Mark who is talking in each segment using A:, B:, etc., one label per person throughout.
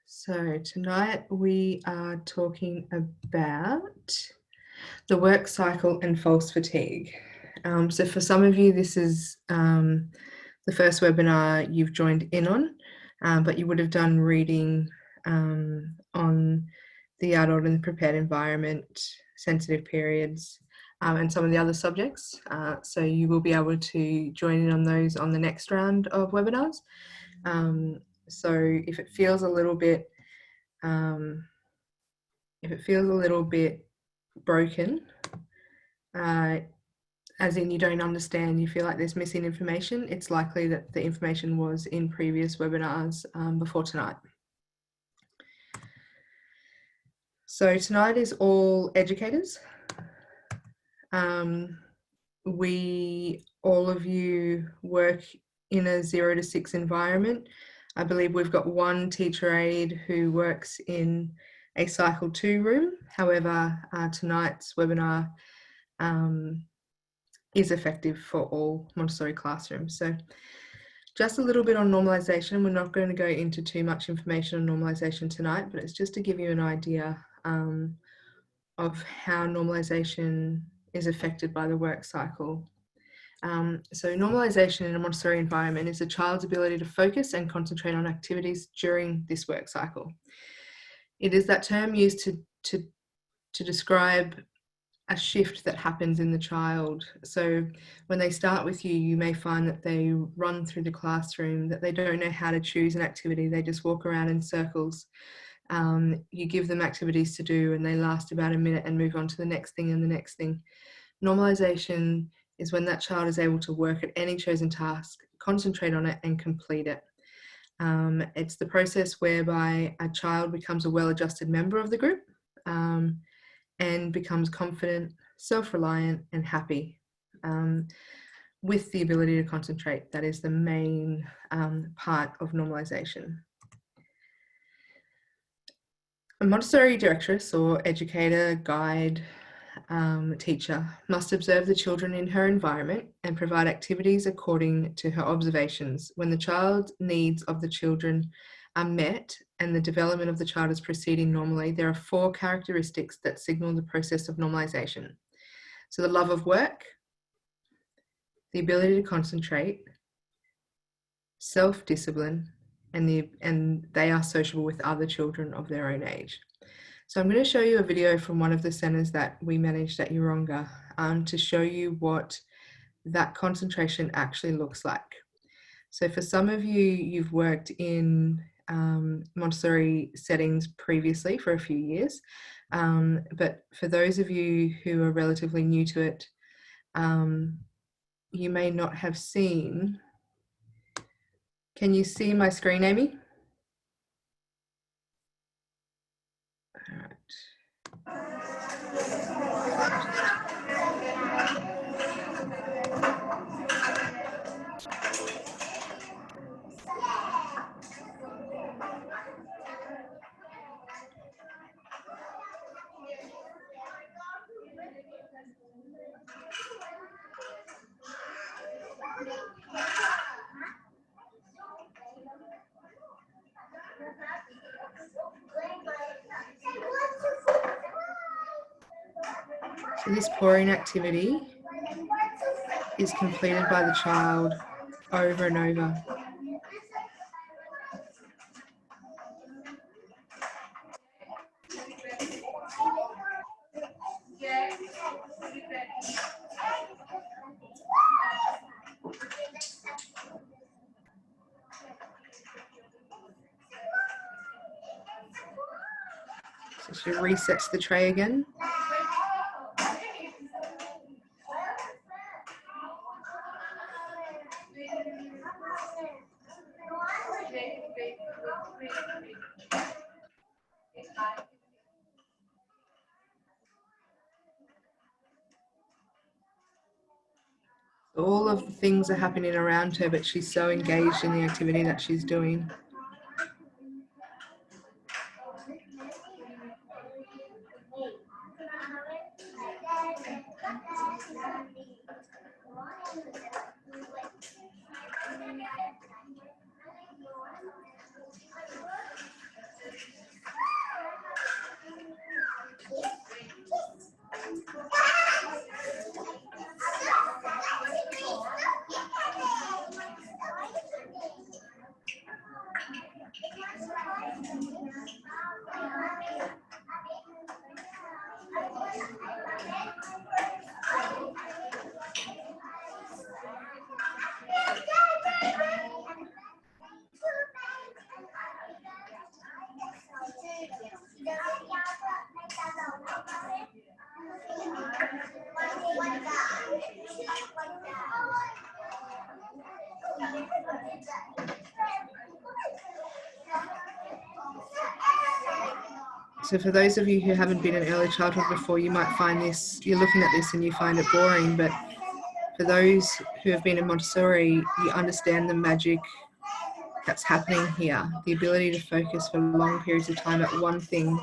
A: So tonight we are talking about the work cycle and false fatigue. So for some of you, this is the first webinar you've joined in on, but you would have done reading on the adult and prepared environment, sensitive periods, and some of the other subjects. So you will be able to join in on those on the next round of webinars. So if it feels a little bit broken, as in you don't understand, you feel like there's missing information, it's likely that the information was in previous webinars before tonight. So tonight is all educators. All of you work in a 0 to 6 environment. I believe we've got one teacher aide who works in a cycle 2 room. However, tonight's webinar is effective for all Montessori classrooms. So just a little bit on normalisation. We're not going to go into too much information on normalisation tonight, but it's just to give you an idea of how normalisation is affected by the work cycle. So normalisation in a Montessori environment is a child's ability to focus and concentrate on activities during this work cycle. It is that term used to describe a shift that happens in the child. So when they start with you, you may find that they run through the classroom, that they don't know how to choose an activity. They just walk around in circles. You give them activities to do and they last about a minute and move on to the next thing and the next thing. Normalisation is when that child is able to work at any chosen task, concentrate on it and complete it. It's the process whereby a child becomes a well-adjusted member of the group and becomes confident, self-reliant and happy with the ability to concentrate. That is the main part of normalisation. A Montessori directress or educator, guide, teacher must observe the children in her environment and provide activities according to her observations. When the child's needs of the children are met and the development of the child is proceeding normally, there are 4 characteristics that signal the process of normalisation. So the love of work, the ability to concentrate, self-discipline, and they are sociable with other children of their own age. So I'm going to show you a video from one of the centres that we managed at Yeronga to show you what that concentration actually looks like. So for some of you, you've worked in Montessori settings previously for a few years, but for those of you who are relatively new to it, you may not have seen. Can you see my screen, Amy? All right. So this pouring activity is completed by the child over and over. So she resets the tray again. All of the things are happening around her, but she's so engaged in the activity that she's doing. So for those of you who haven't been in early childhood before, you might find this, you're looking at this and you find it boring, but for those who have been in Montessori, you understand the magic that's happening here, the ability to focus for long periods of time at one thing.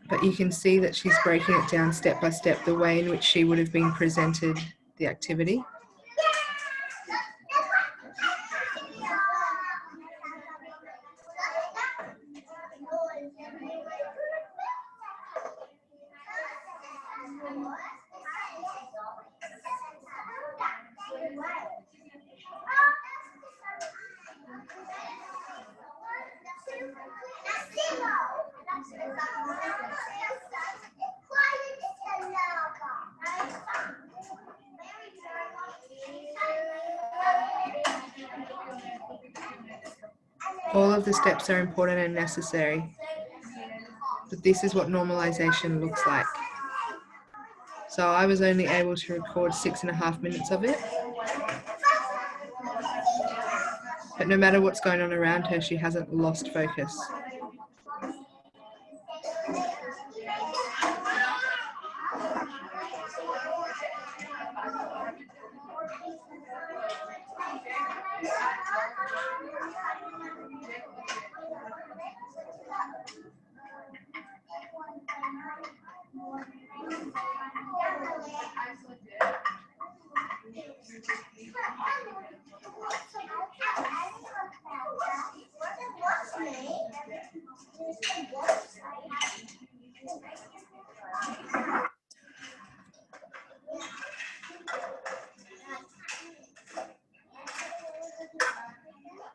A: But you can see that she's breaking it down step by step, the way in which she would have been presented the activity. All of the steps are important and necessary, but this is what normalisation looks like. So I was only able to record 6.5 minutes of it. But no matter what's going on around her, she hasn't lost focus.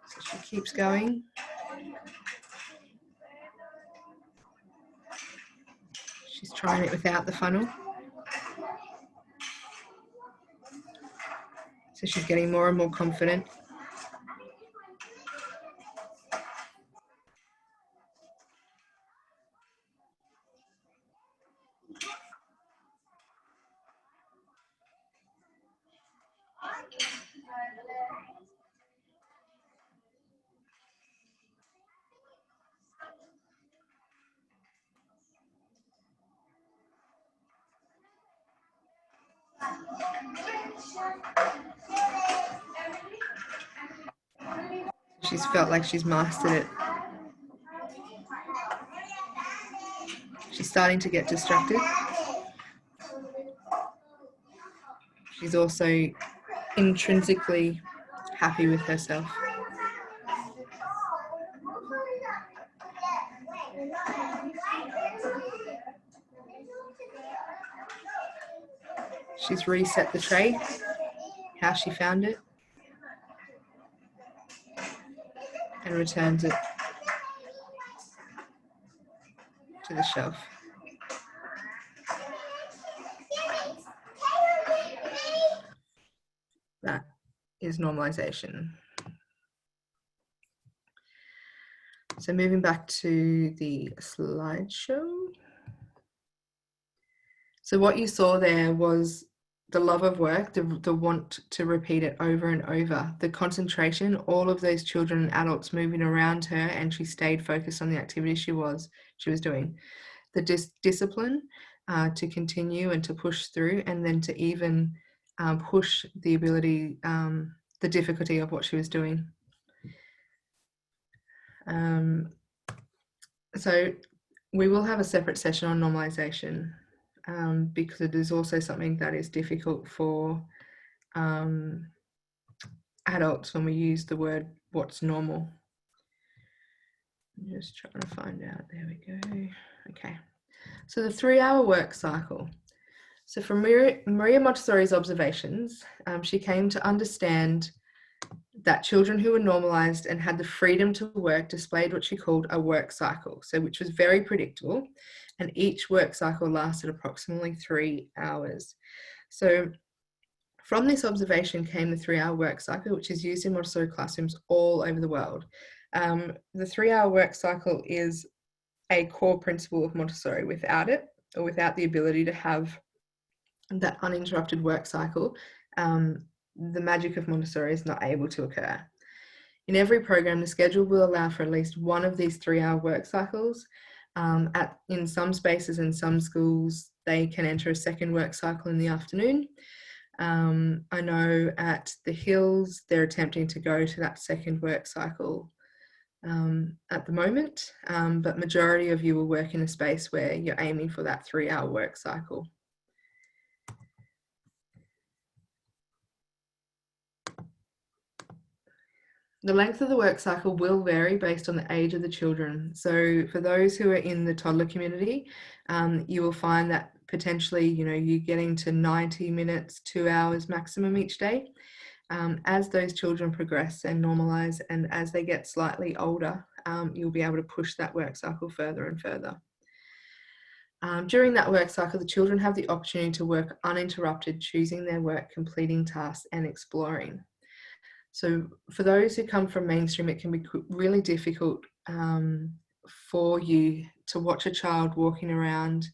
A: So she keeps going. She's trying it without the funnel. So she's getting more and more confident. She's felt like she's mastered it. She's starting to get distracted. She's also intrinsically happy with herself. She's reset the tray, how she found it, and returns it to the shelf. That is normalisation. So moving back to the slideshow. So what you saw there was the love of work, the want to repeat it over and over, the concentration, all of those children and adults moving around her, and she stayed focused on the activity she was doing. The discipline to continue and to push through, and then to even push the ability, the difficulty of what she was doing. So we will have a separate session on normalisation because it is also something that is difficult for adults when we use the word what's normal. I'm just trying to find out. There we go. Okay. So the 3-hour work cycle. So from Maria Montessori's observations, she came to understand that children who were normalised and had the freedom to work displayed what she called a work cycle, so which was very predictable, and each work cycle lasted approximately 3 hours. So from this observation came the 3-hour work cycle, which is used in Montessori classrooms all over the world. The 3-hour work cycle is a core principle of Montessori. Without it, or without the ability to have that uninterrupted work cycle, the magic of Montessori is not able to occur. In every program, the schedule will allow for at least one of these 3-hour work cycles. In some spaces and some schools, they can enter a second work cycle in the afternoon. I know at the Hills, they're attempting to go to that second work cycle at the moment, but majority of you will work in a space where you're aiming for that 3-hour work cycle. The length of the work cycle will vary based on the age of the children. So for those who are in the toddler community, you will find that potentially, you're getting to 90 minutes, 2 hours maximum each day. As those children progress and normalise, and as they get slightly older, you'll be able to push that work cycle further and further. During that work cycle, the children have the opportunity to work uninterrupted, choosing their work, completing tasks and exploring. So for those who come from mainstream, it can be really difficult for you to watch a child walking around,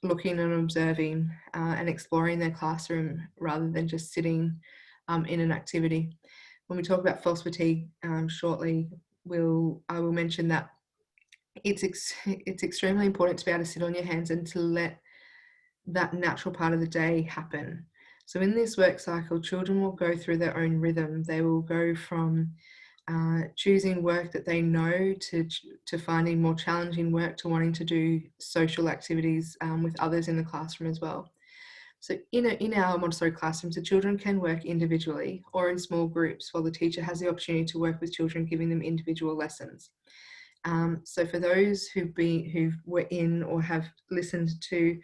A: looking and observing and exploring their classroom rather than just sitting in an activity. When we talk about false fatigue shortly, I will mention that it's extremely important to be able to sit on your hands and to let that natural part of the day happen. So in this work cycle, children will go through their own rhythm. They will go from choosing work that they know to finding more challenging work, to wanting to do social activities with others in the classroom as well. So in our Montessori classrooms, the children can work individually or in small groups, while the teacher has the opportunity to work with children, giving them individual lessons. So for those who were in or have listened to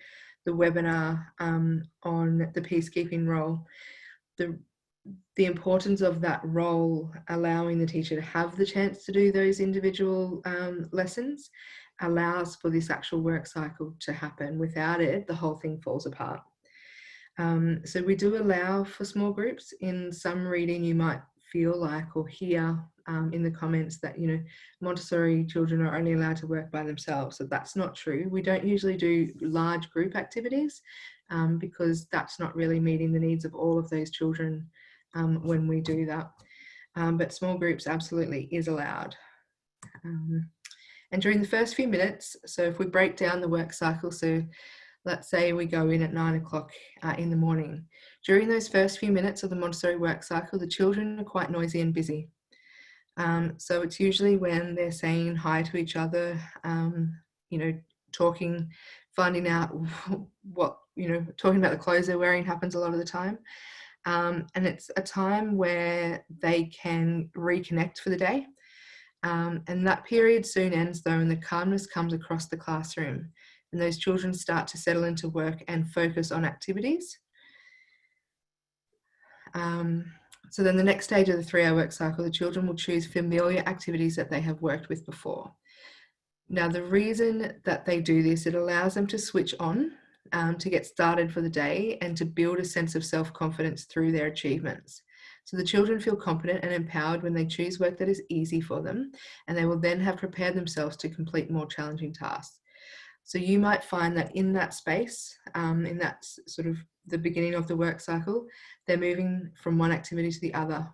A: the webinar on the peacekeeping role, the importance of that role, allowing the teacher to have the chance to do those individual lessons, allows for this actual work cycle to happen. Without it, the whole thing falls apart. So we do allow for small groups. In some reading, you might feel like or hear in the comments that Montessori children are only allowed to work by themselves. So that's not true. We don't usually do large group activities because that's not really meeting the needs of all of those children when we do that. But small groups absolutely is allowed. And during the first few minutes, so if we break down the work cycle, so let's say we go in at 9 o'clock in the morning. During those first few minutes of the Montessori work cycle, the children are quite noisy and busy. So it's usually when they're saying hi to each other, talking, finding out talking about the clothes they're wearing happens a lot of the time. And it's a time where they can reconnect for the day. And that period soon ends though, and the calmness comes across the classroom. And those children start to settle into work and focus on activities. So then the next stage of the 3-hour work cycle, the children will choose familiar activities that they have worked with before. Now, the reason that they do this, it allows them to switch on, to get started for the day and to build a sense of self-confidence through their achievements. So the children feel confident and empowered when they choose work that is easy for them, and they will then have prepared themselves to complete more challenging tasks. So you might find that in that space, in that sort of the beginning of the work cycle, they're moving from one activity to the other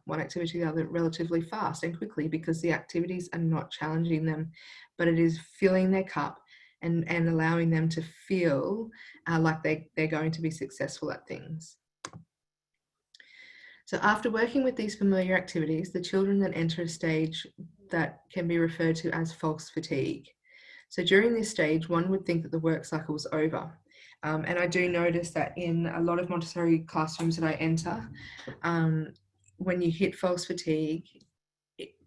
A: relatively fast and quickly, because the activities are not challenging them, but it is filling their cup and allowing them to feel like they're going to be successful at things. So after working with these familiar activities, the children then enter a stage that can be referred to as false fatigue. So during this stage, one would think that the work cycle was over. And I do notice that in a lot of Montessori classrooms that I enter, when you hit false fatigue,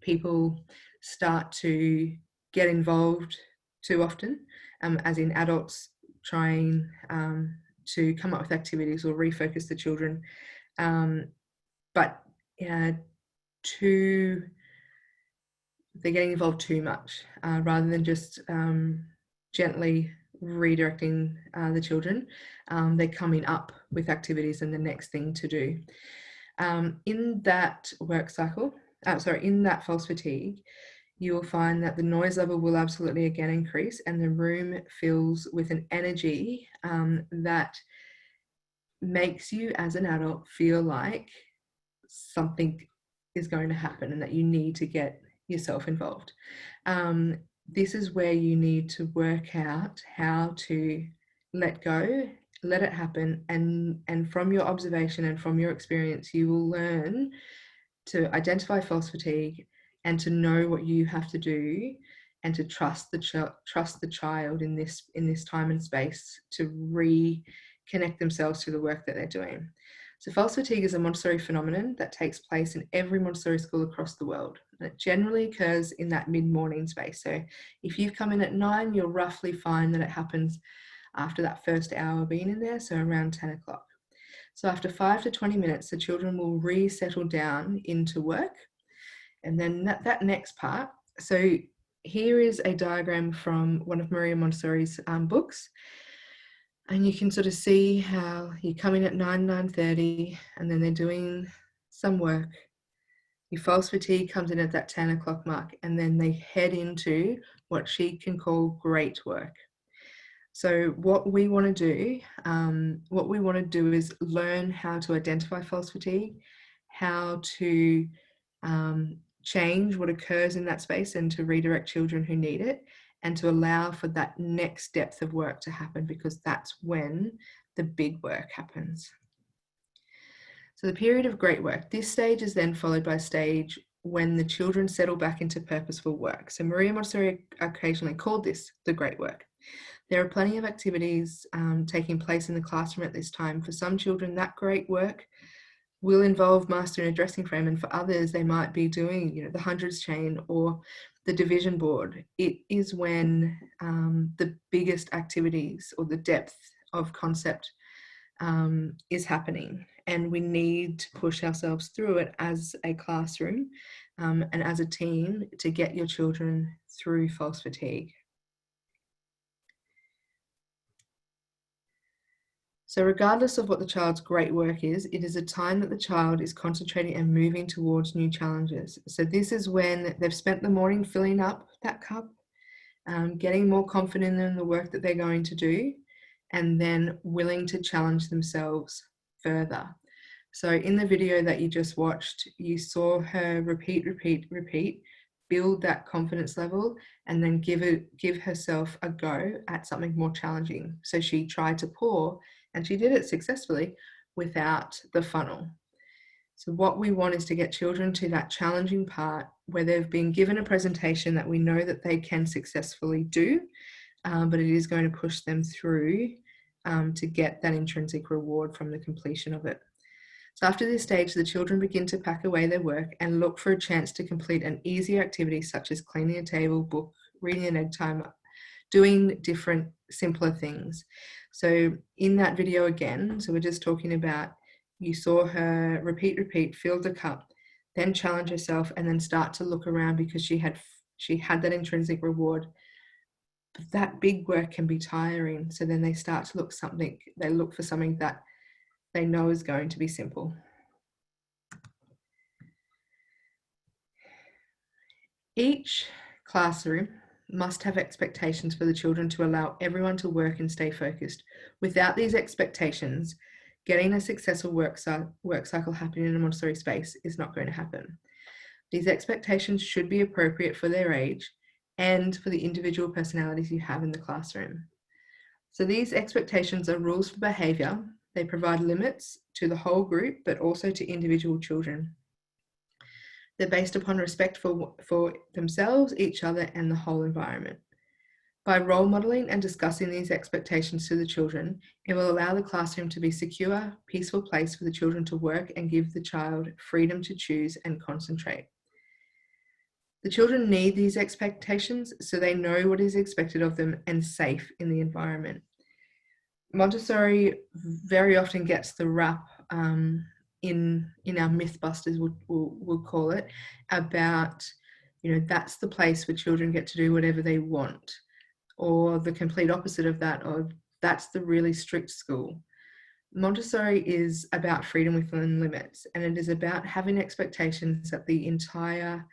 A: people start to get involved too often, as in adults trying to come up with activities or refocus the children. But they're getting involved too much rather than just gently redirecting the children. They're coming up with activities and the next thing to do. In that work cycle, in that false fatigue, you will find that the noise level will absolutely again increase, and the room fills with an energy that makes you as an adult feel like something is going to happen and that you need to get yourself involved. This is where you need to work out how to let go, let it happen, and from your observation and from your experience, you will learn to identify false fatigue and to know what you have to do, and to trust the child in this time and space to reconnect themselves to the work that they're doing. So false fatigue is a Montessori phenomenon that takes place in every Montessori school across the world. And it generally occurs in that mid-morning space. So if you've come in at 9, you'll roughly find that it happens after that first hour being in there, so around 10 o'clock. So after 5 to 20 minutes, the children will resettle down into work. And then that next part, so here is a diagram from one of Maria Montessori's books. And you can sort of see how you come in at 9:30, and then they're doing some work. Your false fatigue comes in at that 10 o'clock mark, and then they head into what she can call great work. So what we want to do is learn how to identify false fatigue, how to change what occurs in that space and to redirect children who need it, and to allow for that next depth of work to happen, because that's when the big work happens. So the period of great work, this stage is then followed by a stage when the children settle back into purposeful work. So Maria Montessori occasionally called this the great work. There are plenty of activities taking place in the classroom at this time. For some children, that great work will involve mastering a dressing frame, and for others, they might be doing, the hundreds chain or the division board. It is when the biggest activities or the depth of concept is happening, and we need to push ourselves through it as a classroom and as a team to get your children through false fatigue. So regardless of what the child's great work is, it is a time that the child is concentrating and moving towards new challenges. So this is when they've spent the morning filling up that cup, getting more confident in the work that they're going to do, and then willing to challenge themselves further. So in the video that you just watched, you saw her repeat, build that confidence level, and then give herself a go at something more challenging. So she tried to pour, and she did it successfully without the funnel. So what we want is to get children to that challenging part where they've been given a presentation that we know that they can successfully do, but it is going to push them through to get that intrinsic reward from the completion of it. So after this stage, the children begin to pack away their work and look for a chance to complete an easier activity such as cleaning a table, book, reading an egg timer, doing different, simpler things. So in that video again, so we're just talking about, you saw her repeat, fill the cup, then challenge herself, and then start to look around because she had that intrinsic reward. But that big work can be tiring. So then they start to look for something that they know is going to be simple. Each classroom must have expectations for the children to allow everyone to work and stay focused. Without these expectations, getting a successful work cycle happening in a Montessori space is not going to happen. These expectations should be appropriate for their age and for the individual personalities you have in the classroom. So these expectations are rules for behaviour. They provide limits to the whole group, but also to individual children. They're based upon respect for themselves, each other, and the whole environment. By role modelling and discussing these expectations to the children, it will allow the classroom to be a secure, peaceful place for the children to work and give the child freedom to choose and concentrate. The children need these expectations so they know what is expected of them and safe in the environment. Montessori very often gets the rap in our Mythbusters, we'll call it, about, that's the place where children get to do whatever they want, or the complete opposite of that, or that's the really strict school. Montessori is about freedom within limits, and it is about having expectations that the entire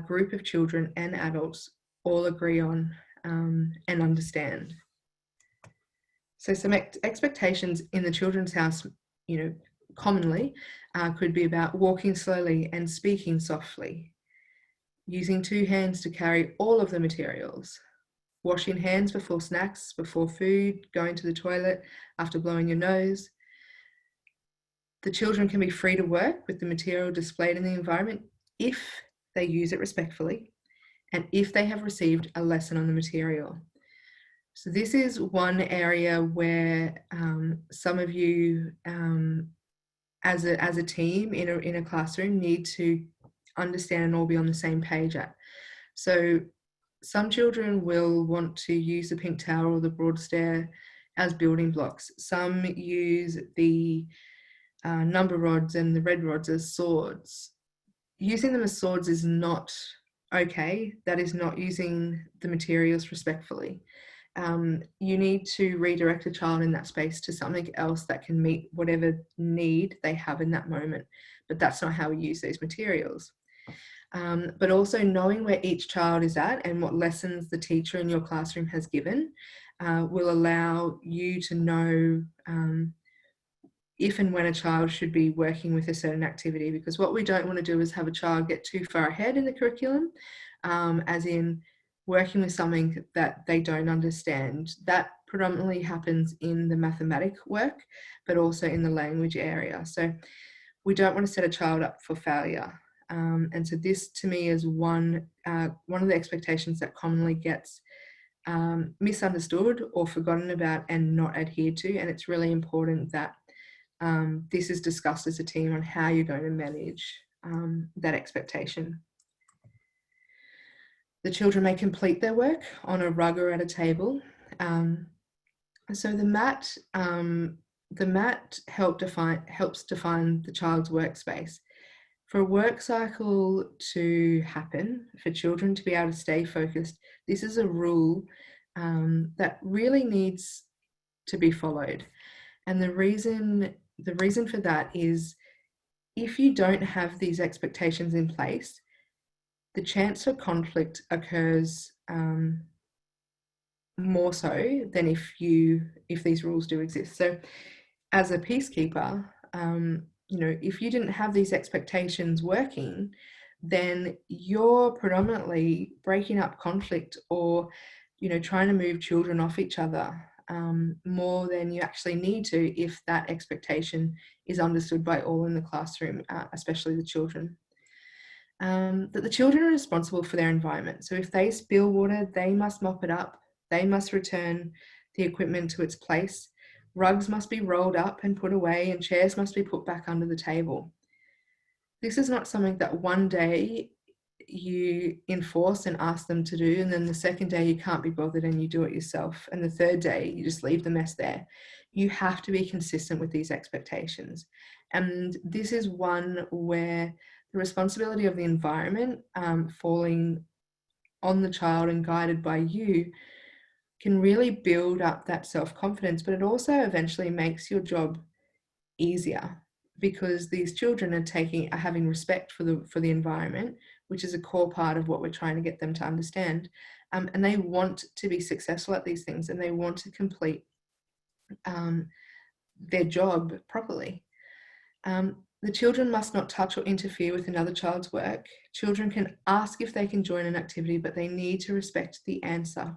A: group of children and adults all agree on and understand. So some expectations in the Children's House, commonly could be about walking slowly and speaking softly, using 2 hands to carry all of the materials, washing hands before snacks, before food, going to the toilet after blowing your nose. The children can be free to work with the material displayed in the environment if they use it respectfully and if they have received a lesson on the material. So this is one area where some of you as a team in a classroom need to understand and all be on the same page at. So some children will want to use the pink towel or the broad stair as building blocks. Some use the number rods and the red rods as swords. Using them as swords is not okay. That is not using the materials respectfully. You need to redirect a child in that space to something else that can meet whatever need they have in that moment. But that's not how we use those materials. But also knowing where each child is at and what lessons the teacher in your classroom has given will allow you to know if and when a child should be working with a certain activity, because what we don't want to do is have a child get too far ahead in the curriculum, as in working with something that they don't understand. That predominantly happens in the mathematic work, but also in the language area. So we don't want to set a child up for failure. And so this to me is one of the expectations that commonly gets misunderstood or forgotten about and not adhered to. And it's really important that this is discussed as a team on how you're going to manage that expectation. The children may complete their work on a rug or at a table. So the mat helps define the child's workspace. For a work cycle to happen, for children to be able to stay focused, this is a rule that really needs to be followed. And the reason for that is if you don't have these expectations in place, the chance for conflict occurs more so than if these rules do exist. So as a peacekeeper, if you didn't have these expectations working, then you're predominantly breaking up conflict or, trying to move children off each other more than you actually need to if that expectation is understood by all in the classroom, especially the children. That the children are responsible for their environment. So if they spill water, they must mop it up. They must return the equipment to its place. Rugs must be rolled up and put away, and chairs must be put back under the table. This is not something that one day you enforce and ask them to do, and then the second day you can't be bothered and you do it yourself, and the third day you just leave the mess there. You have to be consistent with these expectations. And this is one where the responsibility of the environment falling on the child and guided by you can really build up that self-confidence, but it also eventually makes your job easier because these children are having respect for the environment, which is a core part of what we're trying to get them to understand. And they want to be successful at these things, and they want to complete their job properly. The children must not touch or interfere with another child's work. Children can ask if they can join an activity, but they need to respect the answer.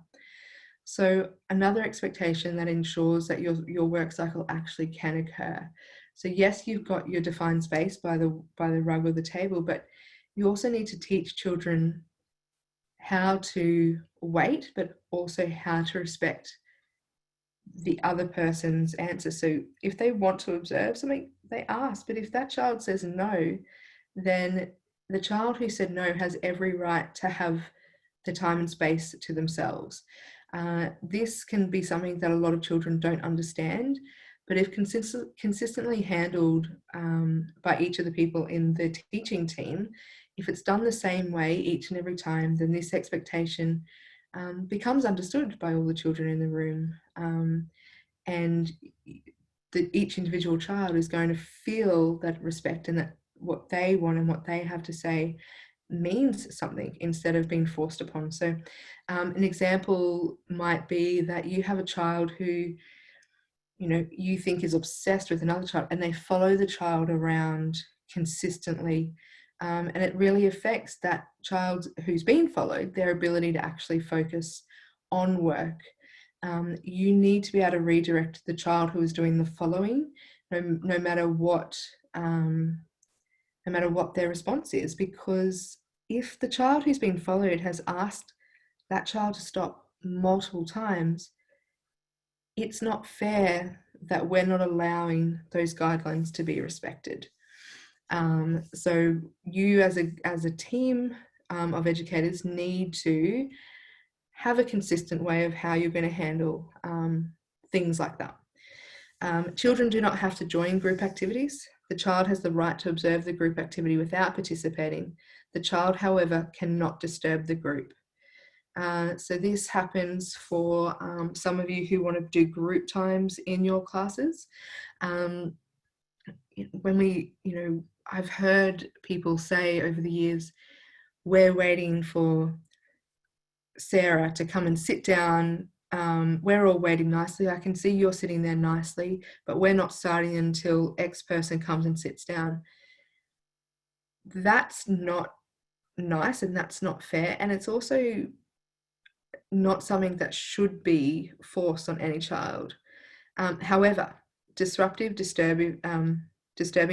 A: So another expectation that ensures that your work cycle actually can occur. So yes, you've got your defined space by the rug or the table, but you also need to teach children how to wait, but also how to respect the other person's answer. So if they want to observe something, they ask. But if that child says no, then the child who said no has every right to have the time and space to themselves. This can be something that a lot of children don't understand, but if consistently handled by each of the people in the teaching team, if it's done the same way each and every time, then this expectation becomes understood by all the children in the room. And each individual child is going to feel that respect and that what they want and what they have to say means something instead of being forced upon. So an example might be that you have a child who you think is obsessed with another child, and they follow the child around consistently. And it really affects that child who's being followed, their ability to actually focus on work. You need to be able to redirect the child who is doing the following, no matter what their response is, because if the child who's been followed has asked that child to stop multiple times, it's not fair that we're not allowing those guidelines to be respected. So you as a team of educators need to have a consistent way of how you're going to handle things like that. Children do not have to join group activities. The child has the right to observe the group activity without participating. The child, however, cannot disturb the group. So this happens for some of you who want to do group times in your classes. I've heard people say over the years, we're waiting for Sarah to come and sit down. We're all waiting nicely. I can see you're sitting there nicely, but we're not starting until X person comes and sits down. That's not nice, and that's not fair. And it's also not something that should be forced on any child. However, disruptive, disturbing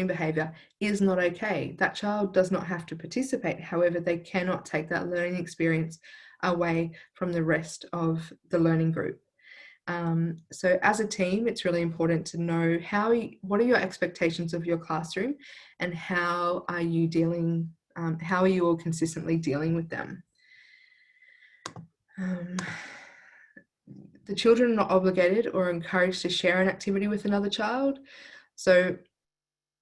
A: behaviour is not okay. That child does not have to participate. However, they cannot take that learning experience away from the rest of the learning group. So as a team, it's really important to know what are your expectations of your classroom, and how are you all consistently dealing with them. The children are not obligated or encouraged to share an activity with another child. So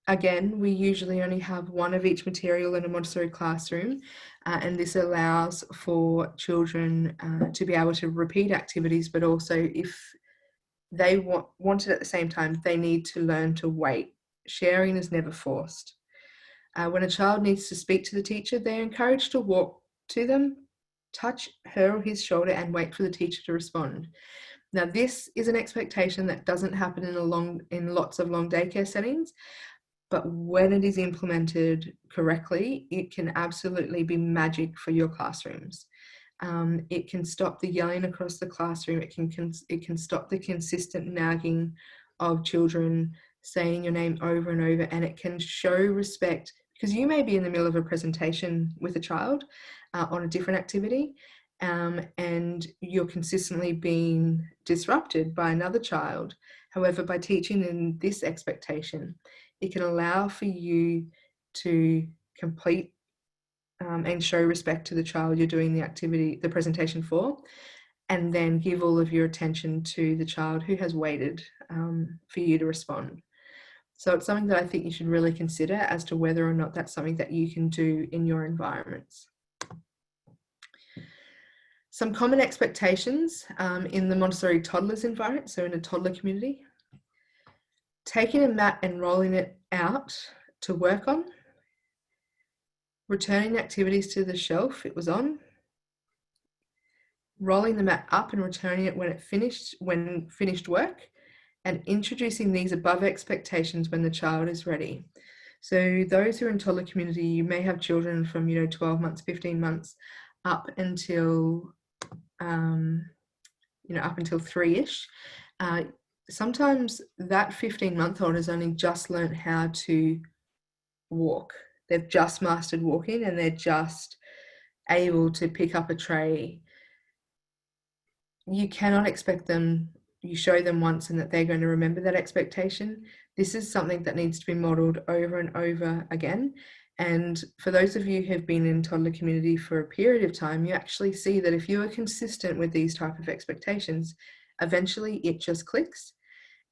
A: again, we usually only have one of each material in a Montessori classroom, and this allows for children to be able to repeat activities, but also if they want it at the same time, they need to learn to wait. Sharing is never forced. When a child needs to speak to the teacher, they're encouraged to walk to them, touch her or his shoulder, and wait for the teacher to respond. Now, this is an expectation that doesn't happen in lots of long daycare settings, but when it is implemented correctly, it can absolutely be magic for your classrooms. It can stop the yelling across the classroom. It can stop the consistent nagging of children saying your name over and over, and it can show respect, because you may be in the middle of a presentation with a child on a different activity, and you're consistently being disrupted by another child. However, by teaching in this expectation, it can allow for you to complete and show respect to the child you're doing the presentation for, and then give all of your attention to the child who has waited for you to respond. So it's something that I think you should really consider as to whether or not that's something that you can do in your environments. Some common expectations in the Montessori toddlers environment, so in a toddler community: taking a mat and rolling it out to work on, returning activities to the shelf it was on, rolling the mat up and returning it when finished work, and introducing these above expectations when the child is ready. So those who are in toddler community, you may have children from 12 months, 15 months, up until 3-ish. Sometimes that 15-month-old has only just learned how to walk. They've just mastered walking, and they're just able to pick up a tray. You cannot expect them, you show them once and that they're going to remember that expectation. This is something that needs to be modeled over and over again. And for those of you who have been in toddler community for a period of time, you actually see that if you are consistent with these type of expectations, eventually it just clicks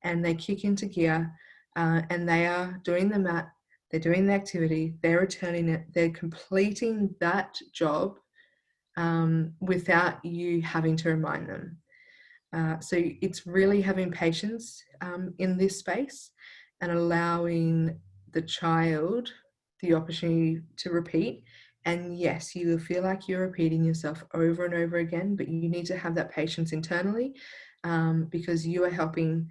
A: and they kick into gear, and they are doing the mat, they're doing the activity, they're returning it, they're completing that job without you having to remind them. So it's really having patience in this space and allowing the child the opportunity to repeat. And yes, you will feel like you're repeating yourself over and over again, but you need to have that patience internally, because you are helping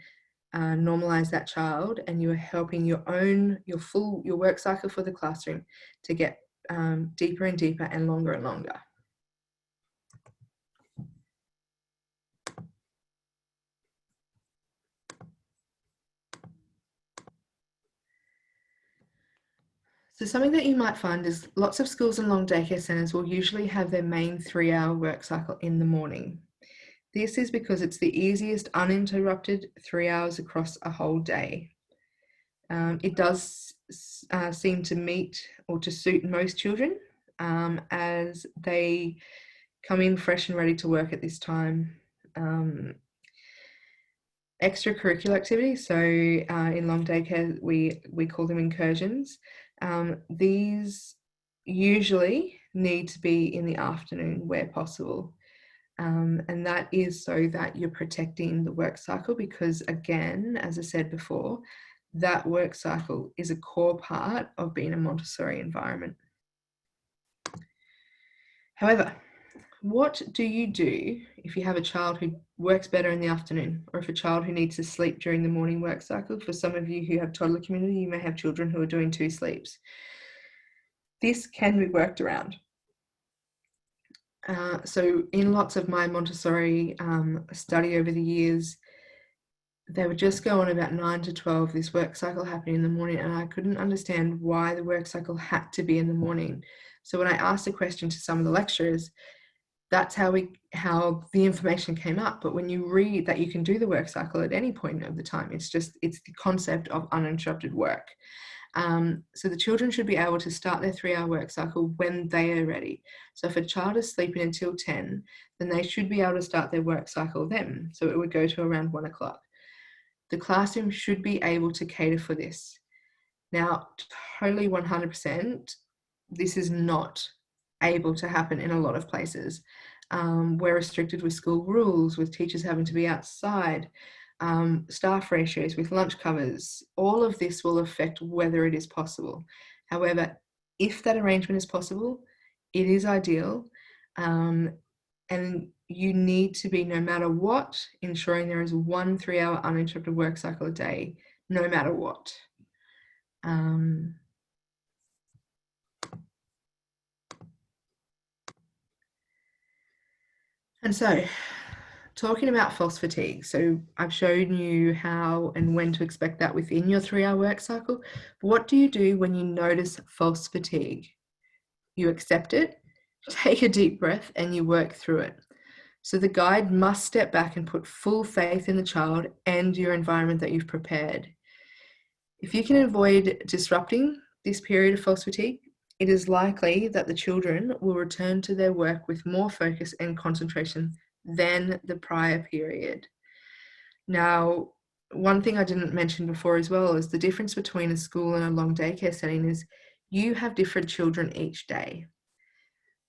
A: normalize that child, and you are helping your work cycle for the classroom to get deeper and deeper and longer and longer. So something that you might find is lots of schools and long daycare centres will usually have their main 3-hour work cycle in the morning. This is because it's the easiest uninterrupted 3 hours across a whole day. It does seem to meet or to suit most children as they come in fresh and ready to work at this time. Extracurricular activities, so in long daycare we call them incursions. These usually need to be in the afternoon where possible. And that is so that you're protecting the work cycle, because again, as I said before, that work cycle is a core part of being a Montessori environment. However, what do you do if you have a child who works better in the afternoon, or if a child who needs to sleep during the morning work cycle? For some of you who have toddler community, you may have children who are doing 2 sleeps. This can be worked around. So in lots of my Montessori study over the years, they would just go on about 9 to 12, this work cycle happening in the morning, and I couldn't understand why the work cycle had to be in the morning. So when I asked a question to some of the lecturers, that's how the information came up. But when you read that you can do the work cycle at any point of the time, it's the concept of uninterrupted work. So the children should be able to start their 3-hour work cycle when they are ready. So if a child is sleeping until 10, then they should be able to start their work cycle then. So it would go to around 1 o'clock. The classroom should be able to cater for this. Now, totally 100%, this is not able to happen in a lot of places. We're restricted with school rules, with teachers having to be outside, staff ratios, with lunch covers. All of this will affect whether it is possible. However, if that arrangement is possible, it is ideal. And you need to be, no matter what, ensuring there is 1 3-hour uninterrupted work cycle a day, no matter what. And so, talking about false fatigue. So I've shown you how and when to expect that within your 3-hour work cycle. What do you do when you notice false fatigue? You accept it, take a deep breath, and you work through it. So the guide must step back and put full faith in the child and your environment that you've prepared. If you can avoid disrupting this period of false fatigue, it is likely that the children will return to their work with more focus and concentration than the prior period. Now, one thing I didn't mention before as well is the difference between a school and a long daycare setting is you have different children each day.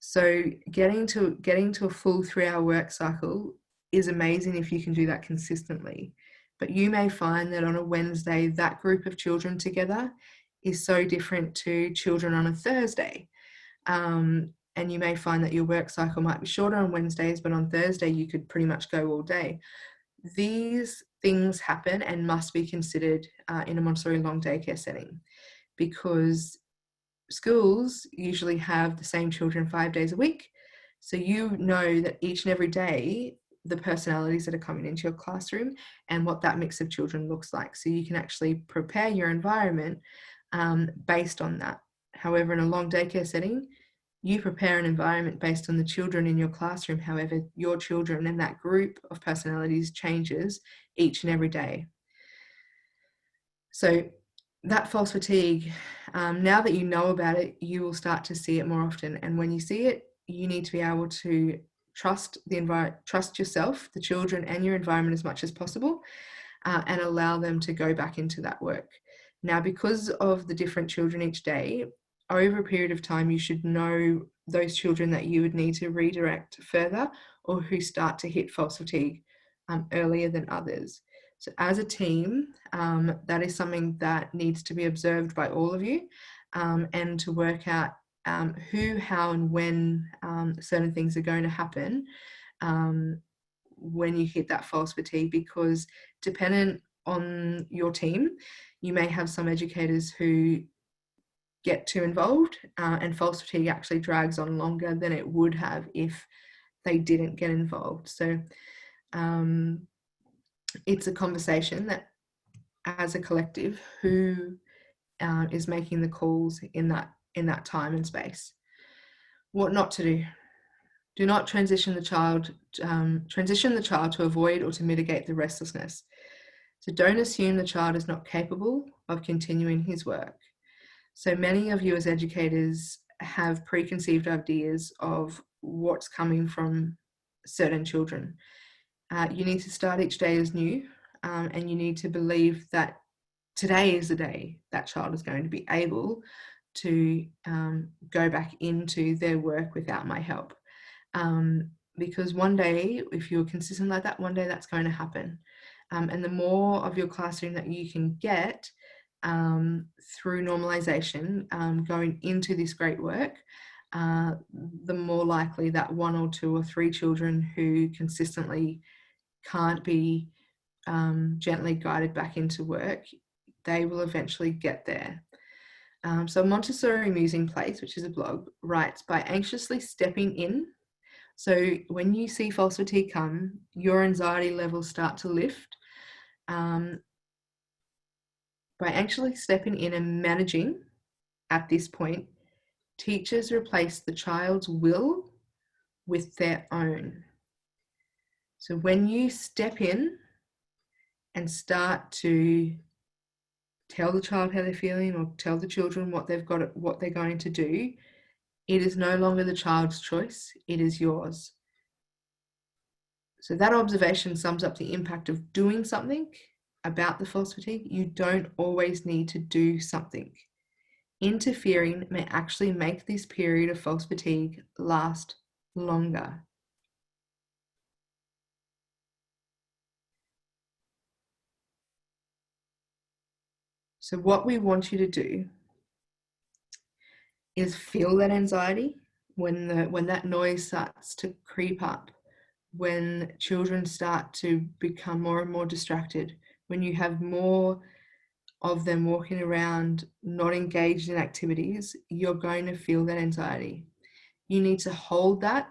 A: So getting to a full 3-hour work cycle is amazing if you can do that consistently. But you may find that on a Wednesday, that group of children together is so different to children on a Thursday. And you may find that your work cycle might be shorter on Wednesdays, but on Thursday you could pretty much go all day. These things happen and must be considered in a Montessori long daycare setting, because schools usually have the same children 5 days a week. So you know that each and every day, the personalities that are coming into your classroom and what that mix of children looks like. So you can actually prepare your environment based on that. However, in a long daycare setting, you prepare an environment based on the children in your classroom. However, your children and that group of personalities changes each and every day. So that false fatigue, now that you know about it, you will start to see it more often. And when you see it, you need to be able to trust yourself, the children, and your environment as much as possible, and allow them to go back into that work. Now, because of the different children each day, over a period of time, you should know those children that you would need to redirect further, or who start to hit false fatigue earlier than others. So as a team, that is something that needs to be observed by all of you, and to work out who, how, and when certain things are going to happen when you hit that false fatigue, because dependent on your team. You may have some educators who get too involved, and false fatigue actually drags on longer than it would have if they didn't get involved. So it's a conversation that, as a collective, who is making the calls in that time and space. What not to do. Do not transition the child to avoid or to mitigate the restlessness. So don't assume the child is not capable of continuing his work. So many of you as educators have preconceived ideas of what's coming from certain children. You need to start each day as new, and you need to believe that today is the day that child is going to be able to go back into their work without my help. Because one day, if you're consistent like that, one day that's going to happen. And the more of your classroom that you can get through normalisation, going into this great work, the more likely that 1 or 2 or 3 children who consistently can't be gently guided back into work, they will eventually get there. So Montessori Musing Place, which is a blog, writes, by anxiously stepping in. So when you see false fatigue come, your anxiety levels start to lift. By actually stepping in and managing at this point, teachers replace the child's will with their own. So when you step in and start to tell the child how they're feeling or tell the children what they're going to do, it is no longer the child's choice, it is yours. So that observation sums up the impact of doing something about the false fatigue. You don't always need to do something. Interfering may actually make this period of false fatigue last longer. So what we want you to do is feel that anxiety when that noise starts to creep up, when children start to become more and more distracted, when you have more of them walking around not engaged in activities, you're going to feel that anxiety. You need to hold that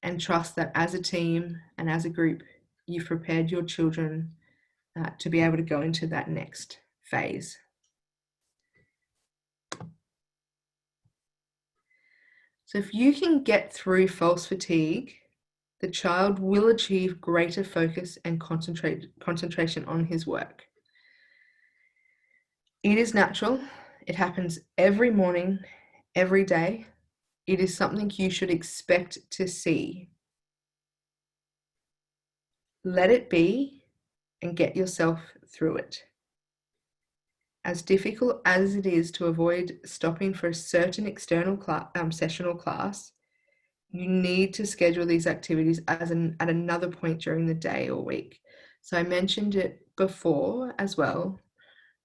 A: and trust that as a team and as a group, you've prepared your children to be able to go into that next phase. So if you can get through false fatigue, the child will achieve greater focus and concentration on his work. It is natural. It happens every morning, every day. It is something you should expect to see. Let it be and get yourself through it. As difficult as it is to avoid stopping for a certain external sessional class, you need to schedule these activities at another point during the day or week. So I mentioned it before as well,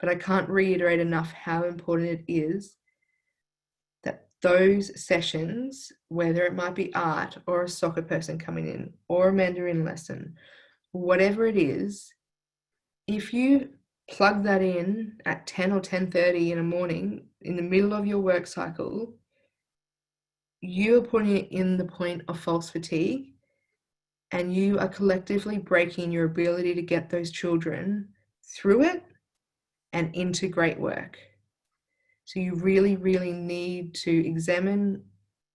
A: but I can't reiterate enough how important it is that those sessions, whether it might be art or a soccer person coming in or a Mandarin lesson, whatever it is, if you plug that in at 10 or 10:30 in the morning in the middle of your work cycle, you are putting it in the point of false fatigue, and you are collectively breaking your ability to get those children through it and into great work. So you really, really need to examine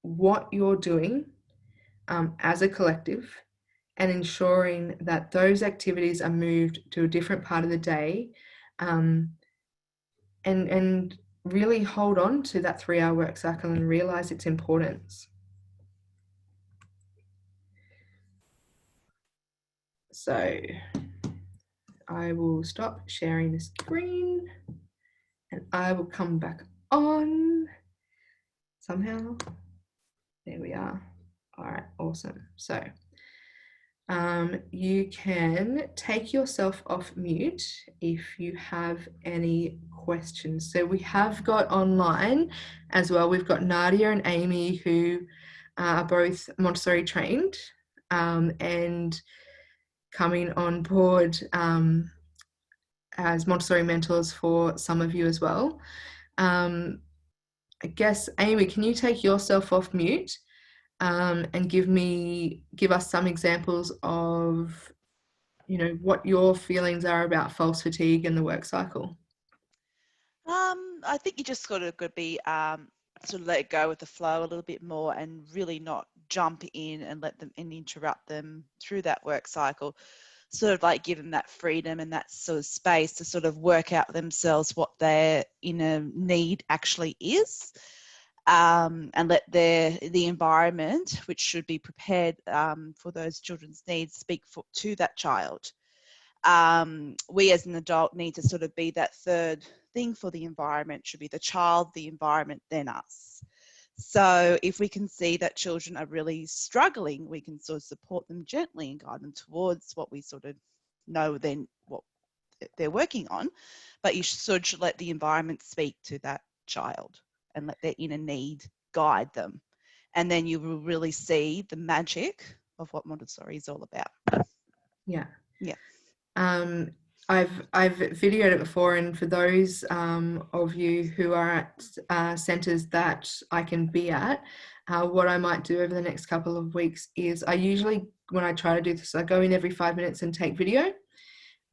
A: what you're doing as a collective and ensuring that those activities are moved to a different part of the day, and really hold on to that 3-hour work cycle and realize its importance. So I will stop sharing the screen and I will come back on somehow. There we are. All right, awesome. So you can take yourself off mute if you have any questions. So we have got online as well, we've got Nadia and Amy, who are both Montessori trained, and coming on board as Montessori mentors for some of you as well. I guess, Amy, can you take yourself off mute and give us some examples of, you know, what your feelings are about false fatigue and the work cycle?
B: I think you just got to be sort of let it go with the flow a little bit more, and really not jump in and let them and interrupt them through that work cycle. Sort of like give them that freedom and that sort of space to sort of work out themselves what their inner need actually is, and let the environment, which should be prepared for those children's needs, speak to that child. We as an adult need to sort of be that third thing for the environment. Should be the child, the environment, then us. So if we can see that children are really struggling, we can sort of support them gently and guide them towards what we sort of know then what they're working on. But you should let the environment speak to that child and let their inner need guide them. And then you will really see the magic of what Montessori is all about.
A: Yeah.
B: Yeah.
A: I've videoed it before, and for those of you who are at centres that I can be at, what I might do over the next couple of weeks is I usually, when I try to do this, I go in every 5 minutes and take video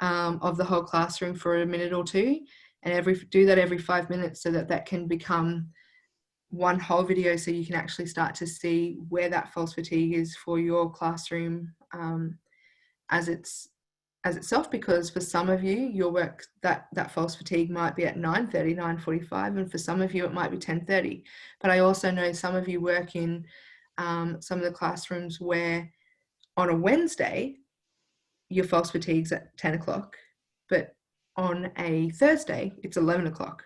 A: of the whole classroom for a minute or two, and do that every 5 minutes so that can become one whole video, so you can actually start to see where that false fatigue is for your classroom as itself, because for some of you, your work, that false fatigue might be at 9:30, 9:45, and for some of you it might be 10:30. But I also know some of you work in some of the classrooms where on a Wednesday your false fatigue's at 10 o'clock, but on a Thursday it's 11 o'clock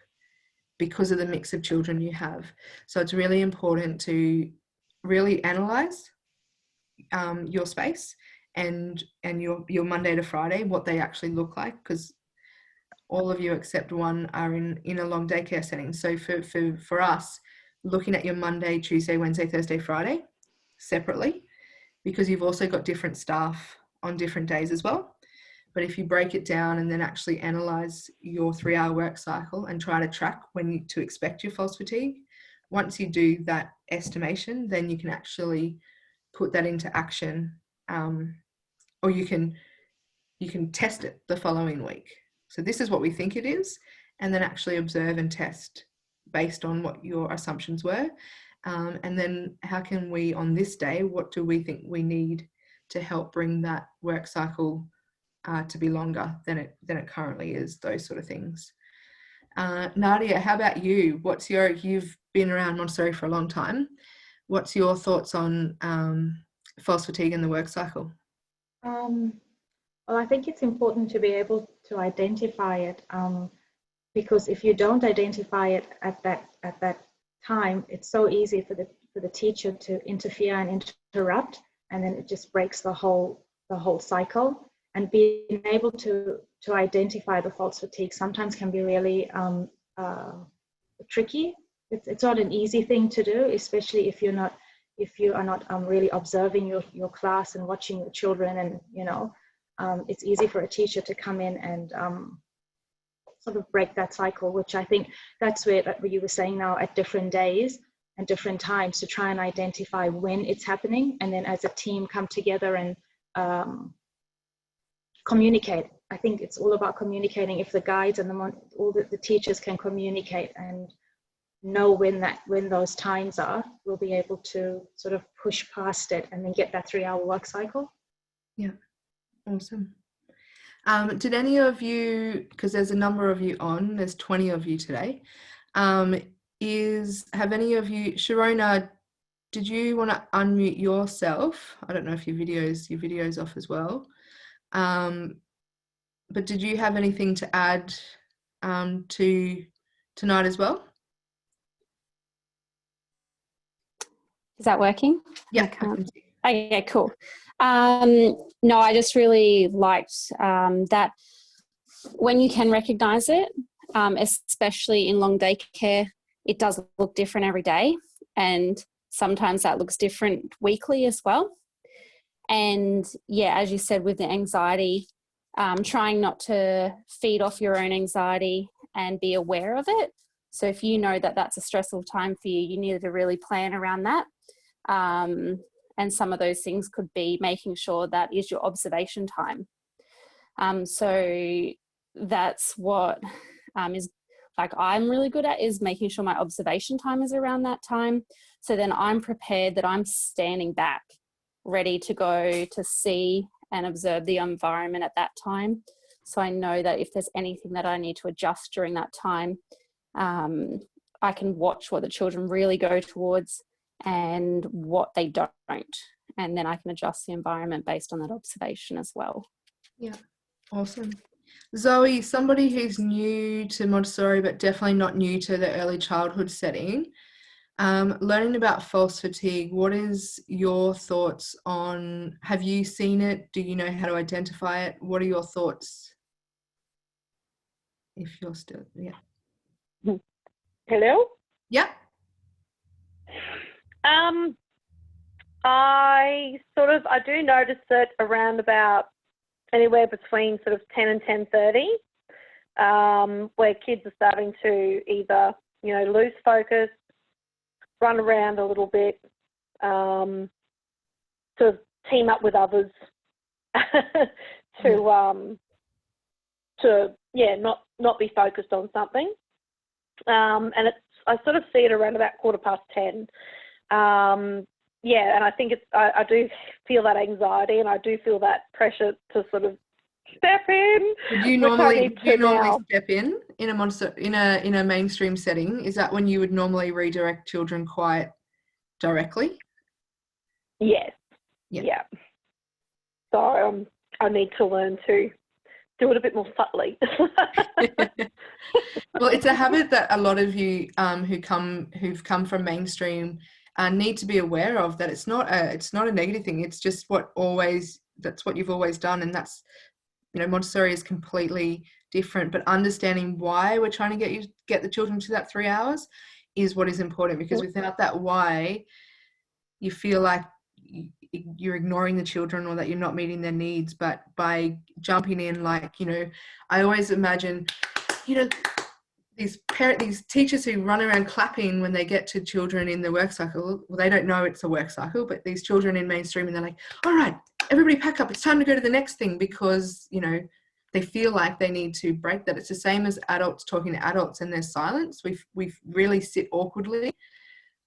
A: because of the mix of children you have. So it's really important to really analyze your space and your Monday to Friday, what they actually look like, because all of you except one are in a long daycare setting. So for us, looking at your Monday, Tuesday, Wednesday, Thursday, Friday separately, because you've also got different staff on different days as well. But if you break it down and then actually analyze your 3-hour work cycle and try to track when to expect your false fatigue, once you do that estimation, then you can actually put that into action, or you can test it the following week. So this is what we think it is, and then actually observe and test based on what your assumptions were. And then how can we, on this day, what do we think we need to help bring that work cycle to be longer than it currently is, those sort of things. Nadia, how about you? You've been around Montessori for a long time. What's your thoughts on false fatigue in the work cycle?
C: Well, I think it's important to be able to identify it, because if you don't identify it at that time, it's so easy for the teacher to interfere and interrupt, and then it just breaks the whole cycle. And being able to identify the false fatigue sometimes can be really tricky. It's not an easy thing to do, especially if you are not really observing your class and watching your children, and it's easy for a teacher to come in and sort of break that cycle, which I think that's where you were saying now, at different days and different times, to try and identify when it's happening, and then as a team come together and communicate. I think it's all about communicating. If the guides and all the teachers can communicate and know when those times are, we'll be able to sort of push past it and then get that 3-hour work cycle.
A: Yeah, awesome. Did any of you, because there's a number of you on, there's 20 of you today, have any of you, Sharona, did you want to unmute yourself? I don't know if your video's off as well. But did you have anything to add to tonight as well?
D: Is that working?
A: Yeah.
D: Okay, cool. No, I just really liked that when you can recognise it, especially in long daycare, it does look different every day, and sometimes that looks different weekly as well. And yeah, as you said, with the anxiety, trying not to feed off your own anxiety and be aware of it. So if you know that that's a stressful time for you, you need to really plan around that. And some of those things could be making sure that is your observation time. So that's what is like I'm really good at, is making sure my observation time is around that time. So then I'm prepared that I'm standing back, ready to go to see and observe the environment at that time. So I know that if there's anything that I need to adjust during that time, I can watch what the children really go towards and what they don't. And then I can adjust the environment based on that observation as well.
A: Yeah, awesome. Zoe, somebody who's new to Montessori, but definitely not new to the early childhood setting, learning about false fatigue, what is your thoughts on, have you seen it? Do you know how to identify it? What are your thoughts? If you're still, yeah.
E: Hello?
A: Yeah.
E: I do notice it around about anywhere between sort of 10 and 10:30, where kids are starting to either, lose focus, run around a little bit, sort of team up with others to not be focused on something. And I sort of see it around about 10:15. And I think I do feel that anxiety, and I do feel that pressure to sort of step in.
A: Do you normally step in a Montessori, in a mainstream setting? Is that when you would normally redirect children quite directly?
E: Yes. Yeah. So I need to learn to do it a bit more subtly.
A: Well, it's a habit that a lot of you who've come from mainstream need to be aware of, that it's not a negative thing. It's just that's what you've always done, and that's, Montessori is completely different. But understanding why we're trying to get the children to that 3 hours is what is important, because without that why, you feel like you're ignoring the children or that you're not meeting their needs. But by jumping in, like, I always imagine, these teachers who run around clapping when they get to children in the work cycle. Well, they don't know it's a work cycle, but these children in mainstream, and they're like, all right, everybody pack up, it's time to go to the next thing, because they feel like they need to break that. It's the same as adults talking to adults, and there's silence. We really sit awkwardly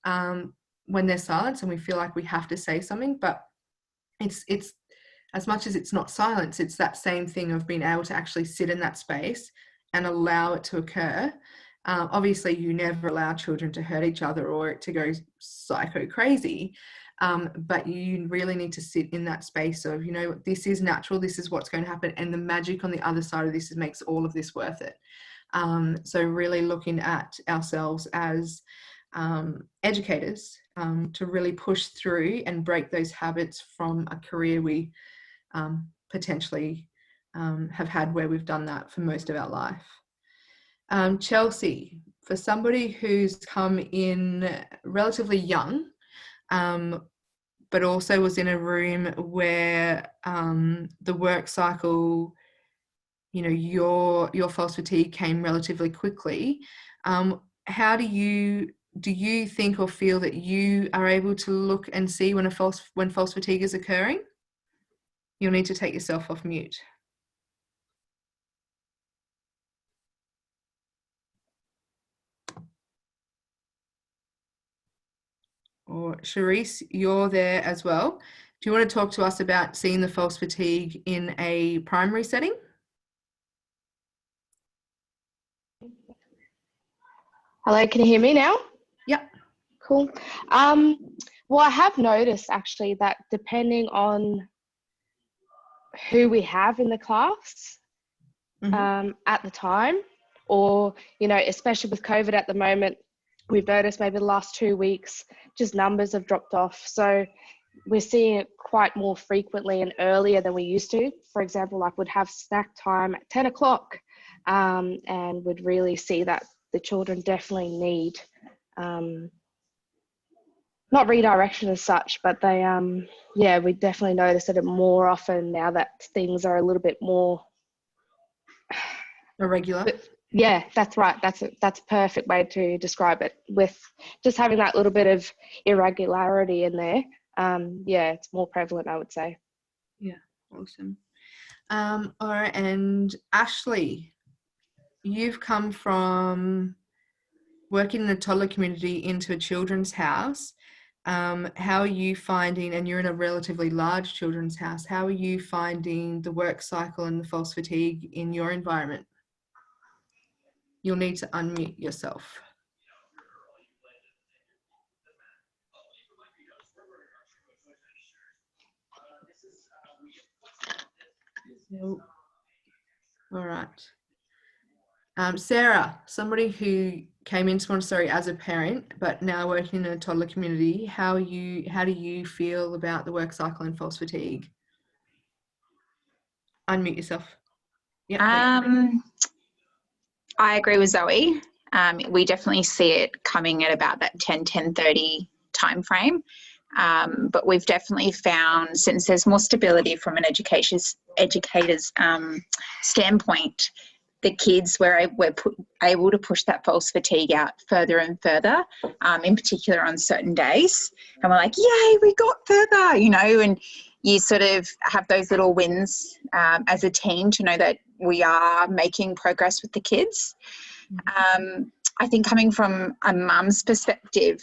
A: when there's silence, and we feel like we have to say something. But it's as much as it's not silence, it's that same thing of being able to actually sit in that space and allow it to occur. Obviously, you never allow children to hurt each other or it to go psycho crazy, but you really need to sit in that space of, this is natural, this is what's going to happen, and the magic on the other side of this makes all of this worth it. So really looking at ourselves as educators to really push through and break those habits from a career we potentially have had, where we've done that for most of our life. Chelsea, for somebody who's come in relatively young, but also was in a room where the work cycle, your false fatigue came relatively quickly, how do you think or feel that you are able to look and see when false fatigue is occurring? You'll need to take yourself off mute. Or Charisse, you're there as well. Do you want to talk to us about seeing the false fatigue in a primary setting?
F: Hello, can you hear me now?
A: Yep.
F: Cool. Well, I have noticed actually that depending on who we have in the class at the time, or, especially with COVID at the moment, we've noticed maybe the last 2 weeks, just numbers have dropped off. So we're seeing it quite more frequently and earlier than we used to. For example, like we'd have snack time at 10 o'clock and would really see that the children definitely need not redirection as such, but they yeah, we definitely notice it more often now that things are a little bit more
A: irregular.
F: Yeah, that's right. That's a perfect way to describe it. With just having that little bit of irregularity in there, yeah, it's more prevalent, I would say.
A: Yeah, awesome. All right, and Ashley, you've come from working in the toddler community into a children's house. How are you finding, and you're in a relatively large children's house, how are you finding the work cycle and the false fatigue in your environment? You'll need to unmute yourself. Nope. All right. Sarah, somebody who came into Montessori as a parent, but now working in a toddler community, how do you feel about the work cycle and false fatigue? Unmute yourself. Yeah.
G: I agree with Zoe. We definitely see it coming at about that 10:30 time frame. But we've definitely found, since there's more stability from an educator's standpoint, the kids we're able to push that false fatigue out further and further, in particular on certain days. And we're like, yay, we got further, you know, and you sort of have those little wins as a team to know that we are making progress with the kids. I think coming from a mum's perspective,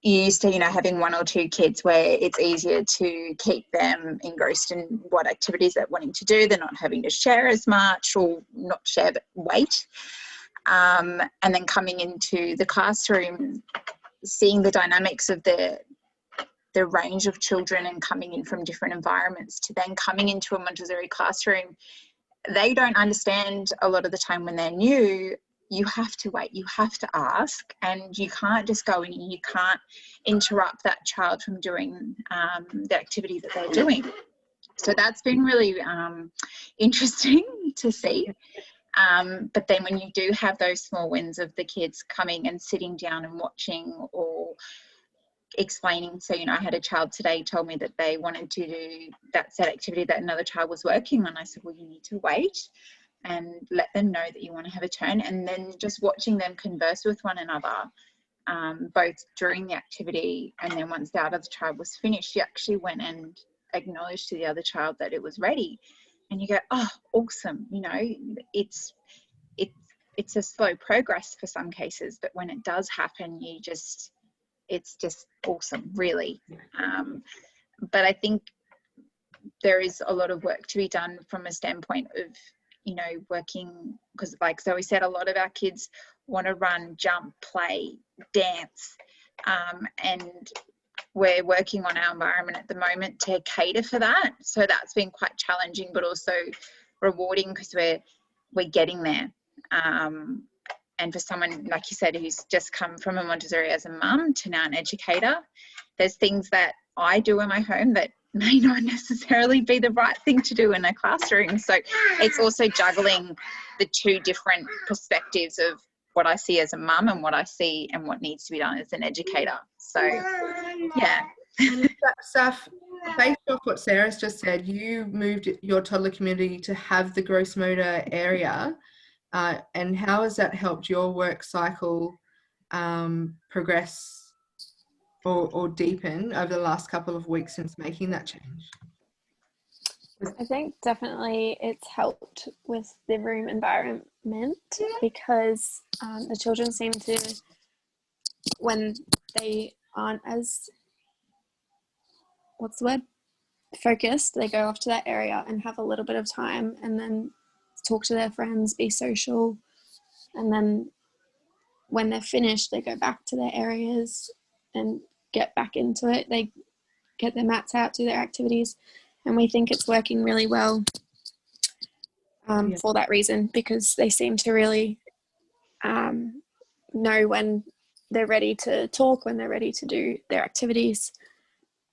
G: you used to, you know, having one or two kids where it's easier to keep them engrossed in what activities they're wanting to do. They're not having to share as much, or not share, but wait. And then coming into the classroom, seeing the dynamics of the range of children and coming in from different environments, to then coming into a Montessori classroom, they don't understand a lot of the time when they're new. You have to wait, you have to ask, and you can't just go in and you can't interrupt that child from doing the activity that they're doing. So that's been really interesting to see. But then when you do have those small wins of the kids coming and sitting down and watching or explaining, so, you know, I had a child today told me that they wanted to do that set activity that another child was working on. I said, well, you need to wait and let them know that you want to have a turn, and then just watching them converse with one another, both during the activity and then once the other child was finished, she actually went and acknowledged to the other child that it was ready. And you go, oh, awesome. You know, it's a slow progress for some cases, but when it does happen, it's just awesome, really. But I think there is a lot of work to be done from a standpoint of, you know, working, because like Zoe said, a lot of our kids want to run, jump, play, dance, and we're working on our environment at the moment to cater for that. So that's been quite challenging, but also rewarding, because we're getting there. And for someone, like you said, who's just come from a Montessori as a mum to now an educator, there's things that I do in my home that may not necessarily be the right thing to do in a classroom. So it's also juggling the two different perspectives of what I see as a mum and what I see and what needs to be done as an educator. So, yeah.
A: And Saf, based off what Sarah's just said, you moved your toddler community to have the gross motor area. And how has that helped your work cycle progress or deepen over the last couple of weeks since making that change?
D: I think definitely it's helped with the room environment, because the children seem to, when they aren't as, focused, they go off to that area and have a little bit of time and then talk to their friends, be social, and then when they're finished, they go back to their areas and get back into it. They get their mats out, do their activities, and we think it's working really well for that reason, because they seem to really know when they're ready to talk, when they're ready to do their activities,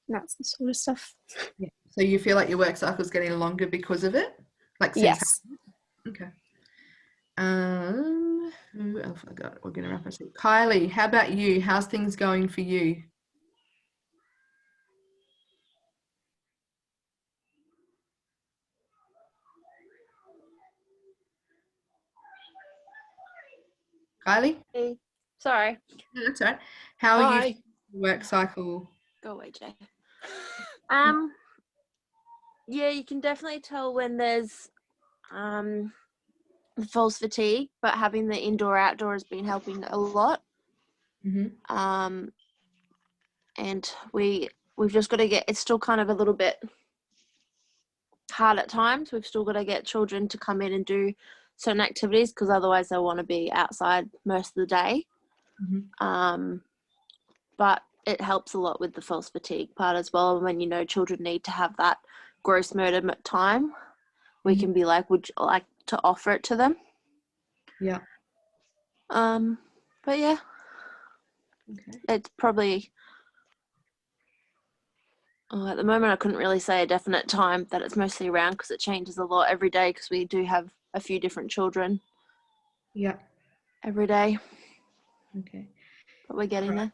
D: and that's the sort of stuff.
A: Yeah. So you feel like your work cycle is getting longer because of it? Like,
D: yes.
A: Okay. Who else I got? We're going to wrap us up. Kylie, how about you? How's things going for you? Kylie?
H: Hey, sorry.
A: No, that's all right. How are you
H: Hi.
A: finding the work cycle?
H: Go away, Jay. Yeah, you can definitely tell when there's false fatigue, but having the indoor outdoor has been helping a lot.
A: Mm-hmm.
H: And we've just got to get, it's still kind of a little bit hard at times. We've still got to get children to come in and do certain activities because otherwise they'll want to be outside most of the day.
A: Mm-hmm.
H: But it helps a lot with the false fatigue part as well. And when you know children need to have that gross motor time, we can be like, would you like to offer it to them?
A: Yeah.
H: But yeah,
A: Okay.
H: it's probably, at the moment I couldn't really say a definite time that it's mostly around because it changes a lot every day because we do have a few different children.
A: Yeah.
H: Every day.
A: Okay.
H: But we're getting there.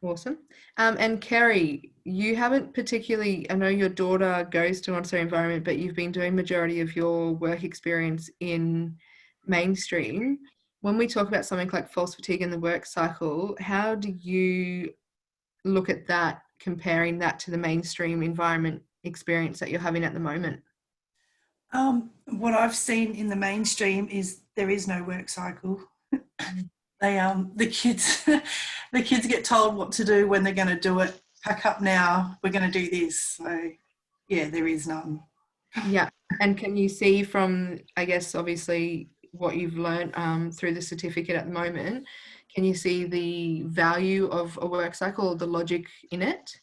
A: Awesome. And Kerry, you haven't particularly, I know your daughter goes to Montessori environment, but you've been doing majority of your work experience in mainstream. When we talk about something like false fatigue in the work cycle, how do you look at that, comparing that to the mainstream environment experience that you're having at the moment?
I: What I've seen in the mainstream is there is no work cycle. The kids get told what to do when they're going to do it. Pack up now, we're going to do this. So yeah, there is none.
A: Yeah. And can you see from, I guess, obviously what you've learned through the certificate at the moment, can you see the value of a work cycle or the logic in it?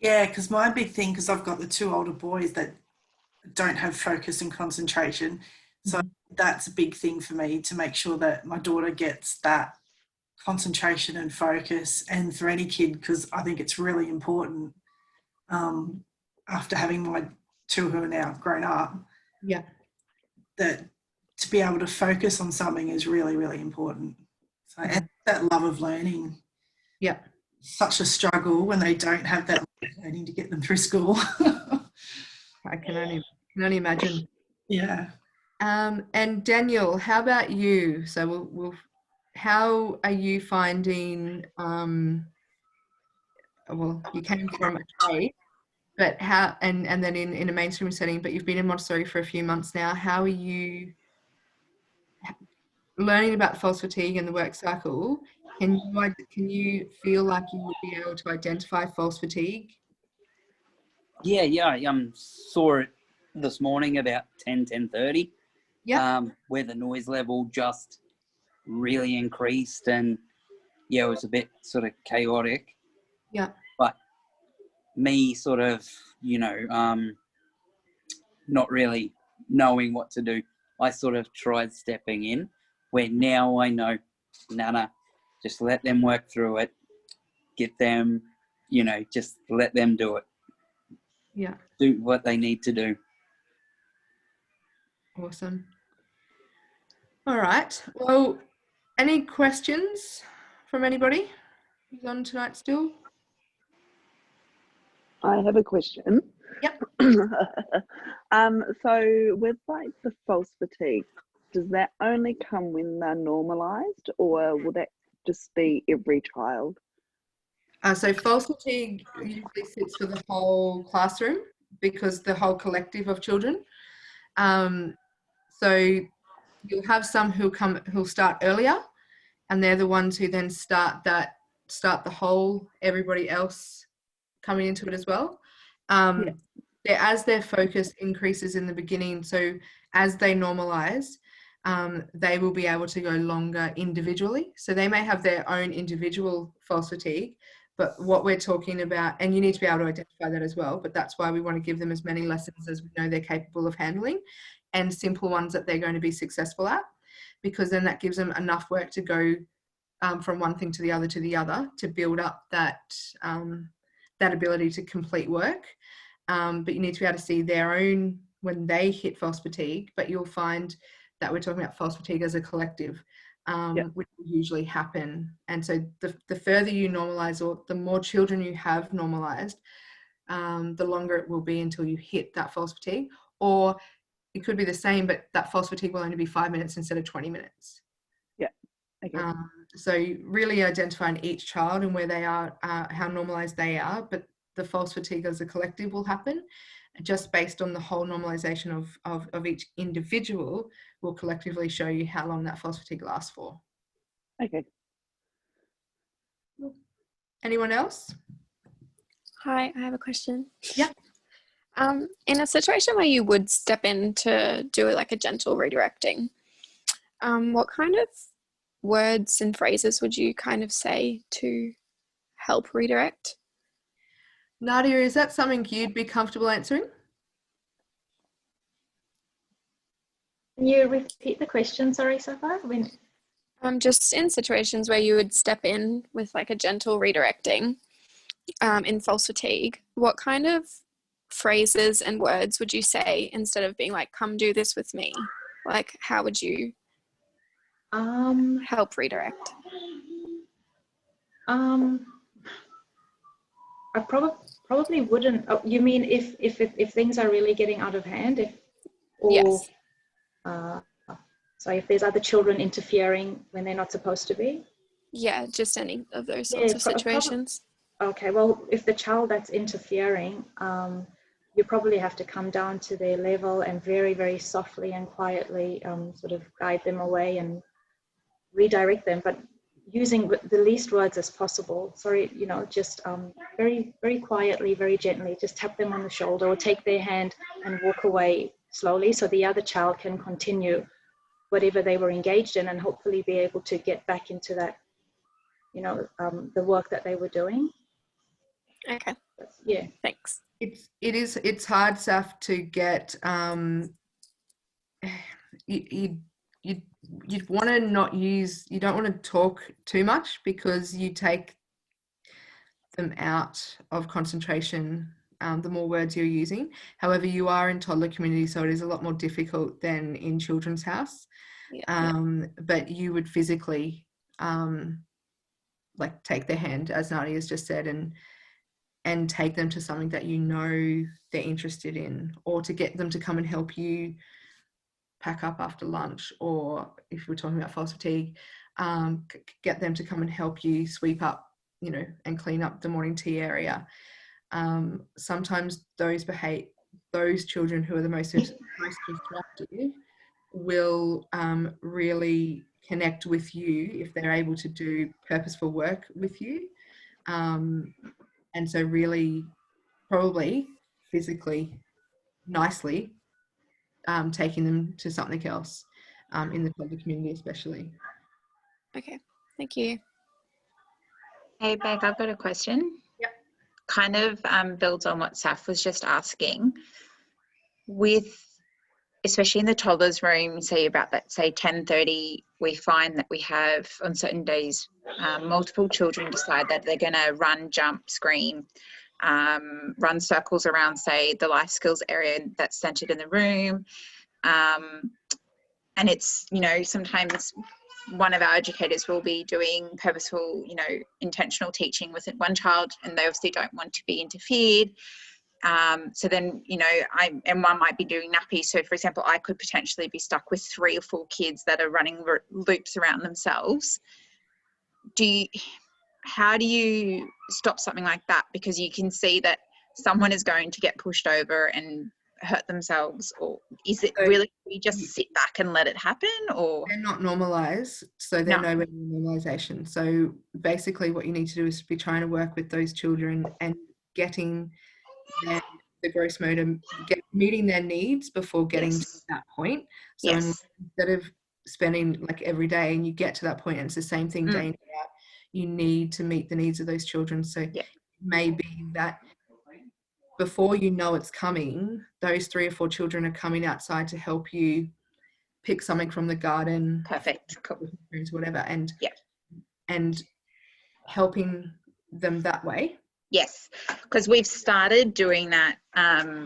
I: Yeah, because my big thing, because I've got the two older boys that don't have focus and concentration. So that's a big thing for me to make sure that my daughter gets that concentration and focus, and for any kid, because I think it's really important after having my two who are now grown up,
A: Yeah,
I: that to be able to focus on something is really, really important. So and that love of learning.
A: Yeah.
I: Such a struggle when they don't have that learning to get them through school.
A: I can only imagine.
I: Yeah.
A: And Daniel, how about you? So we'll how are you finding, well, you came from a trade, but how, and then in a mainstream setting, but you've been in Montessori for a few months now. How are you learning about false fatigue and the work cycle? Can you feel like you would be able to identify false fatigue?
J: Yeah, I saw it this morning about 10:30.
A: Yeah.
J: Where the noise level just really increased, and yeah, it was a bit sort of chaotic.
A: Yeah.
J: But me sort of, not really knowing what to do, I sort of tried stepping in, where now I know, nah, just let them work through it, get them, just let them do it.
A: Yeah.
J: Do what they need to do.
A: Awesome. All right. Well, any questions from anybody who's on tonight still?
K: I have a question.
A: Yep.
K: So with like the false fatigue, does that only come when they're normalised, or will that just be every child?
A: So false fatigue usually sits for the whole classroom because the whole collective of children. So you'll have some who'll start earlier, and they're the ones who then start the whole, everybody else coming into it as well. As their focus increases in the beginning, so as they normalize, they will be able to go longer individually. So they may have their own individual false fatigue, but what we're talking about, and you need to be able to identify that as well, but that's why we want to give them as many lessons as we know they're capable of handling, and simple ones that they're going to be successful at, because then that gives them enough work to go from one thing to the other to build up that ability to complete work. But you need to be able to see their own when they hit false fatigue, but you'll find that we're talking about false fatigue as a collective. which will usually happen. And so the further you normalize, or the more children you have normalized, the longer it will be until you hit that false fatigue. Or it could be the same, but that false fatigue will only be 5 minutes instead of 20 minutes.
K: Yeah. Okay.
A: So really identifying each child and where they are, how normalized they are, but the false fatigue as a collective will happen. Just based on the whole normalization of each individual will collectively show you how long that false fatigue lasts for.
K: Okay.
A: Anyone else?
L: Hi, I have a question.
A: Yeah.
L: In a situation where you would step in to do like a gentle redirecting, what kind of words and phrases would you kind of say to help redirect?
A: Nadia, is that something you'd be comfortable answering?
C: Can you repeat the question, sorry, Safa?
L: Just in situations where you would step in with like a gentle redirecting in false fatigue, what kind of phrases and words would you say instead of being like, come do this with me? Like, how would you help redirect?
C: I probably wouldn't. Oh, you mean if things are really getting out of hand?
L: Yes.
C: So if there's other children interfering when they're not supposed to be?
L: Yeah, just any of those sorts of situations.
C: Okay, well, if the child that's interfering, you probably have to come down to their level and very, very softly and quietly sort of guide them away and redirect them, but using the least words as possible. Sorry, just very, very quietly, very gently, just tap them on the shoulder or take their hand and walk away slowly so the other child can continue whatever they were engaged in and hopefully be able to get back into that, the work that they were doing.
L: Okay.
C: Yeah.
L: Thanks.
A: It's hard, Saf, to get you'd want to not use, you don't want to talk too much because you take them out of concentration the more words you're using. However, you are in toddler community, so it is a lot more difficult than in children's house. But you would physically like take their hand, as Nadia has just said, and take them to something that they're interested in, or to get them to come and help you pack up after lunch, or if we're talking about false fatigue, get them to come and help you sweep up, and clean up the morning tea area. Sometimes those children who are the most disruptive will really connect with you if they're able to do purposeful work with you. And so really probably physically, nicely, taking them to something else in the toddler community especially.
L: Okay, thank you.
G: Hey, Beck, I've got a question.
A: Yep.
G: Kind of builds on what Saf was just asking. Especially in the toddlers room, say about that, say 10:30, we find that we have on certain days multiple children decide that they're going to run, jump, scream, run circles around, say, the life skills area that's centered in the room. And it's, sometimes one of our educators will be doing purposeful, intentional teaching with one child, and they obviously don't want to be interfered. So then, and one might be doing nappies. So for example, I could potentially be stuck with 3 or 4 kids that are running loops around themselves. How do you stop something like that? Because you can see that someone is going to get pushed over and hurt themselves, or is it really we just sit back and let it happen? Or
A: they're not normalized, so they're nowhere near normalization. So basically what you need to do is be trying to work with those children and getting the gross motor, meeting their needs before getting to that point. So instead of spending like every day, and you get to that point and it's the same thing day in, day out, you need to meet the needs of those children. So it may be that before you know it's coming, those 3 or 4 children are coming outside to help you pick something from the garden,
G: perfect, cool,
A: whatever, and helping them that way.
G: Yes, because we've started doing that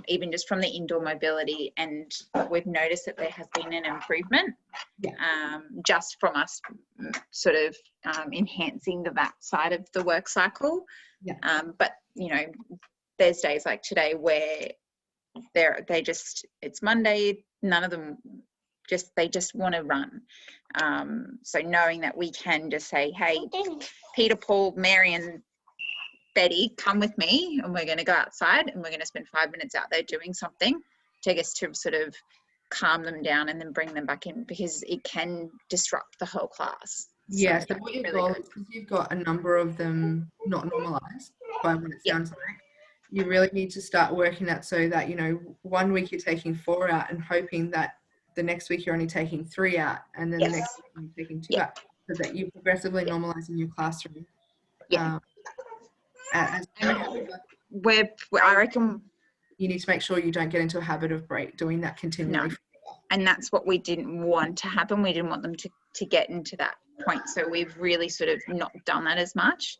G: even just from the indoor mobility, and we've noticed that there has been an improvement just from us sort of enhancing that side of the work cycle. But, you know, there's days like today where it's Monday, none of them they just want to run. So knowing that we can just say, hey, Peter, Paul, Mary and Betty, come with me and we're going to go outside and we're going to spend 5 minutes out there doing something to sort of calm them down and then bring them back in, because it can disrupt the whole class.
A: Yeah, so what you've got is, because you've got a number of them not normalised by what it sounds like, you really need to start working that so that, you know, 1 week you're taking 4 out and hoping that the next week you're only taking 3 out, and then the next week you're taking 2 out, so that you're progressively normalising your classroom. I reckon you need to make sure you don't get into a habit of doing that continually.
G: No. And that's what we didn't want to happen. We didn't want them to get into that point. So we've really sort of not done that as much.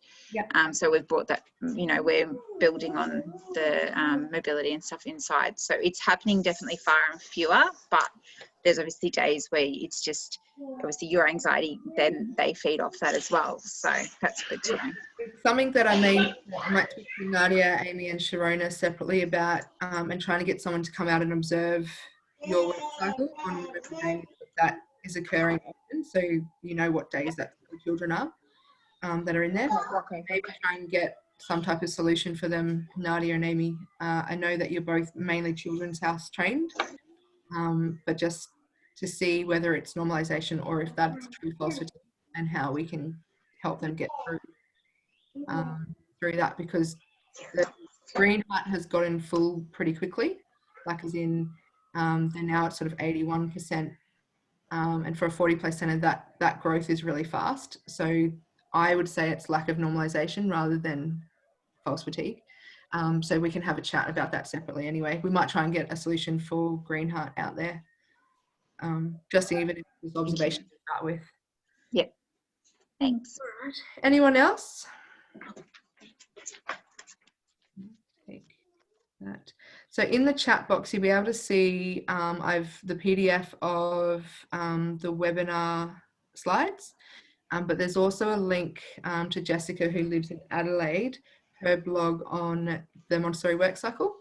G: So we've brought that, you know, we're building on the mobility and stuff inside. So it's happening definitely far and fewer, but there's obviously days where it's just, obviously your anxiety, then they feed off that as well. So that's good to know.
A: It's something that I might talk to Nadia, Amy and Sharona separately about, and trying to get someone to come out and observe your work cycle on whatever day that is occurring often, so you know what days that the children are that are in there. Maybe try and get some type of solution for them, Nadia and Amy. I know that you're both mainly children's house trained, but just to see whether it's normalisation or if that's true false fatigue, and how we can help them get through that, because the Green Heart has gotten full pretty quickly, like as in they're now at sort of 81%, and for a 40-place centre that growth is really fast. So I would say it's lack of normalisation rather than false fatigue. So we can have a chat about that separately anyway. We might try and get a solution for Green Heart out there, just even if it's observation to start with.
G: Yep. Thanks.
A: All right. Anyone else? Take that. So in the chat box, you'll be able to see I've the PDF of the webinar slides, but there's also a link to Jessica, who lives in Adelaide, her blog on the Montessori work cycle,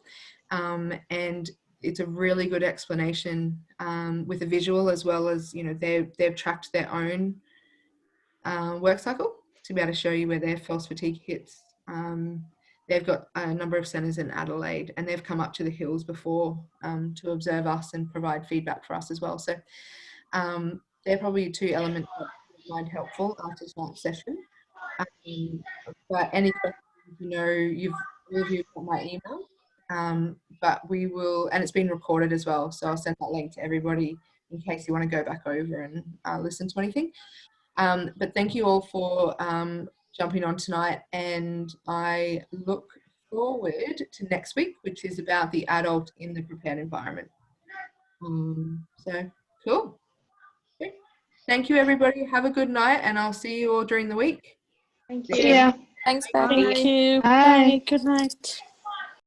A: and it's a really good explanation with a visual, as well as, you know, they've tracked their own work cycle to be able to show you where their false fatigue hits. They've got a number of centres in Adelaide, and they've come up to the hills before to observe us and provide feedback for us as well. So they're probably 2 elements that I find helpful after tonight's session. But any questions, you know, you've got my email, but we will, and it's been recorded as well, so I'll send that link to everybody in case you want to go back over and listen to anything. But thank you all for jumping on tonight, and I look forward to next week, which is about the adult in the prepared environment. So cool. Okay. Thank you, everybody. Have a good night, and I'll see you all during the week.
C: Thank you.
F: Yeah.
L: Thanks,
C: Bye.
L: Becky.
H: Thank you.
F: Bye.
H: Bye. Good night.